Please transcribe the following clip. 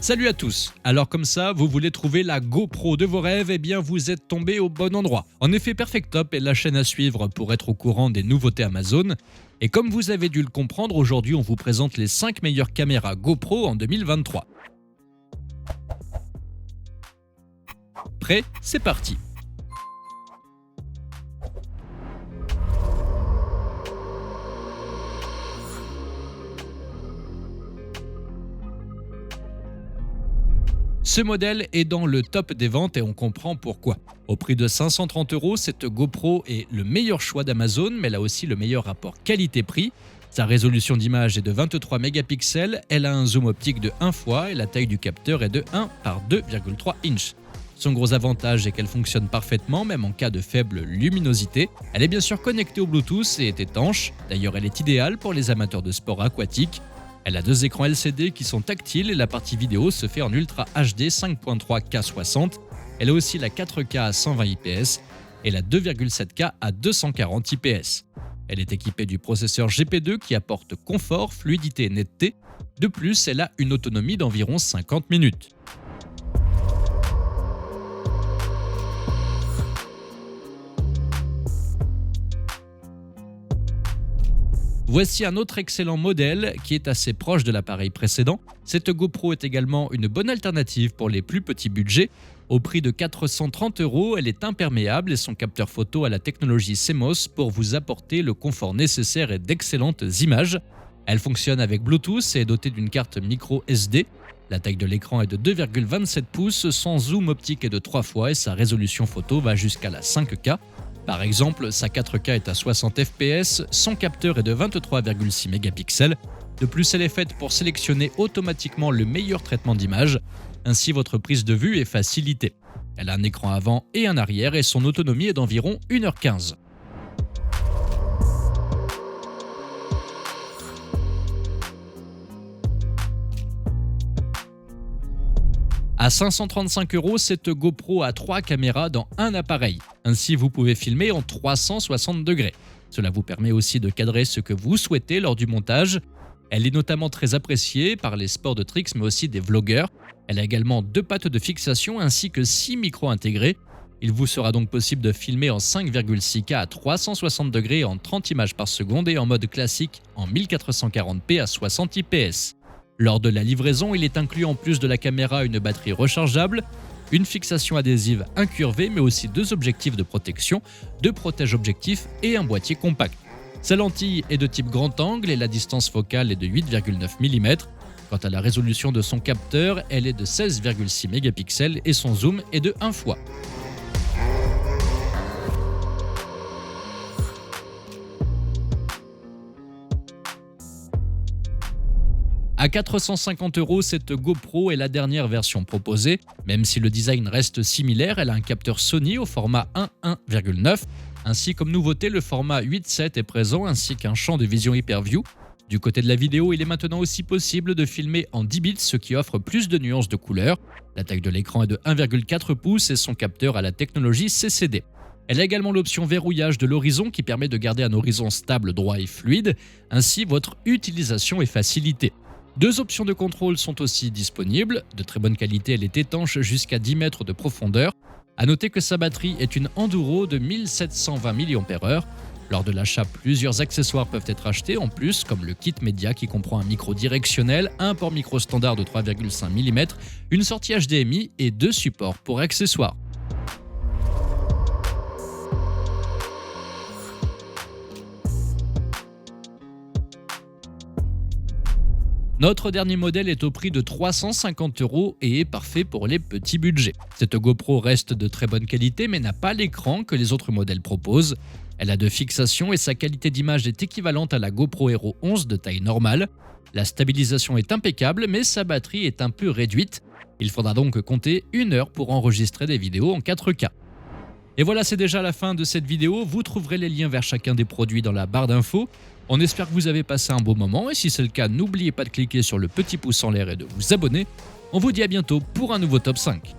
Salut à tous. Alors comme ça, vous voulez trouver la GoPro de vos rêves, eh bien vous êtes tombé au bon endroit. En effet, Perfectop est la chaîne à suivre pour être au courant des nouveautés Amazon. Et comme vous avez dû le comprendre, aujourd'hui on vous présente les 5 meilleures caméras GoPro en 2023. Prêt? C'est parti. Ce modèle est dans le top des ventes et on comprend pourquoi. Au prix de 530 €, cette GoPro est le meilleur choix d'Amazon, mais elle a aussi le meilleur rapport qualité-prix. Sa résolution d'image est de 23 mégapixels, elle a un zoom optique de 1 fois et la taille du capteur est de 1 par 2,3 inches. Son gros avantage est qu'elle fonctionne parfaitement, même en cas de faible luminosité. Elle est bien sûr connectée au Bluetooth et est étanche. D'ailleurs, elle est idéale pour les amateurs de sport aquatique. Elle a 2 écrans LCD qui sont tactiles et la partie vidéo se fait en Ultra HD 5.3K 60. Elle a aussi la 4K à 120 IPS et la 2,7K à 240 IPS. Elle est équipée du processeur GP2 qui apporte confort, fluidité et netteté. De plus, elle a une autonomie d'environ 50 minutes. Voici un autre excellent modèle qui est assez proche de l'appareil précédent. Cette GoPro est également une bonne alternative pour les plus petits budgets. Au prix de 430 €, elle est imperméable et son capteur photo a la technologie CMOS pour vous apporter le confort nécessaire et d'excellentes images. Elle fonctionne avec Bluetooth et est dotée d'une carte micro SD. La taille de l'écran est de 2,27 pouces, son zoom optique est de 3 fois et sa résolution photo va jusqu'à la 5K. Par exemple, sa 4K est à 60 fps, son capteur est de 23,6 mégapixels. De plus, elle est faite pour sélectionner automatiquement le meilleur traitement d'image. Ainsi, votre prise de vue est facilitée. Elle a un écran avant et un arrière et son autonomie est d'environ 1h15. À 535 €, cette GoPro a 3 caméras dans un appareil. Ainsi, vous pouvez filmer en 360 degrés. Cela vous permet aussi de cadrer ce que vous souhaitez lors du montage. Elle est notamment très appréciée par les sports de tricks mais aussi des vlogueurs. Elle a également 2 pattes de fixation ainsi que 6 micros intégrés. Il vous sera donc possible de filmer en 5,6K à 360 degrés en 30 images par seconde et en mode classique en 1440p à 60 IPS. Lors de la livraison, il est inclus en plus de la caméra une batterie rechargeable, une fixation adhésive incurvée mais aussi 2 objectifs de protection, 2 protège-objectifs et un boîtier compact. Sa lentille est de type grand angle et la distance focale est de 8,9 mm. Quant à la résolution de son capteur, elle est de 16,6 mégapixels et son zoom est de 1 fois. À 450 €, cette GoPro est la dernière version proposée. Même si le design reste similaire, elle a un capteur Sony au format 1.1,9. Ainsi, comme nouveauté, le format 8.7 est présent ainsi qu'un champ de vision Hyperview. Du côté de la vidéo, il est maintenant aussi possible de filmer en 10 bits, ce qui offre plus de nuances de couleurs. La taille de l'écran est de 1,4 pouces et son capteur a la technologie CCD. Elle a également l'option verrouillage de l'horizon qui permet de garder un horizon stable, droit et fluide. Ainsi, votre utilisation est facilitée. 2 options de contrôle sont aussi disponibles. De très bonne qualité, elle est étanche jusqu'à 10 mètres de profondeur. A noter que sa batterie est une Enduro de 1720 mAh. Lors de l'achat, plusieurs accessoires peuvent être achetés en plus, comme le kit média qui comprend un micro directionnel, un port micro standard de 3,5 mm, une sortie HDMI et 2 supports pour accessoires. Notre dernier modèle est au prix de 350 € et est parfait pour les petits budgets. Cette GoPro reste de très bonne qualité mais n'a pas l'écran que les autres modèles proposent. Elle a 2 fixations et sa qualité d'image est équivalente à la GoPro Hero 11 de taille normale. La stabilisation est impeccable mais sa batterie est un peu réduite. Il faudra donc compter 1 heure pour enregistrer des vidéos en 4K. Et voilà, c'est déjà la fin de cette vidéo. Vous trouverez les liens vers chacun des produits dans la barre d'infos. On espère que vous avez passé un beau moment et si c'est le cas, n'oubliez pas de cliquer sur le petit pouce en l'air et de vous abonner. On vous dit à bientôt pour un nouveau top 5.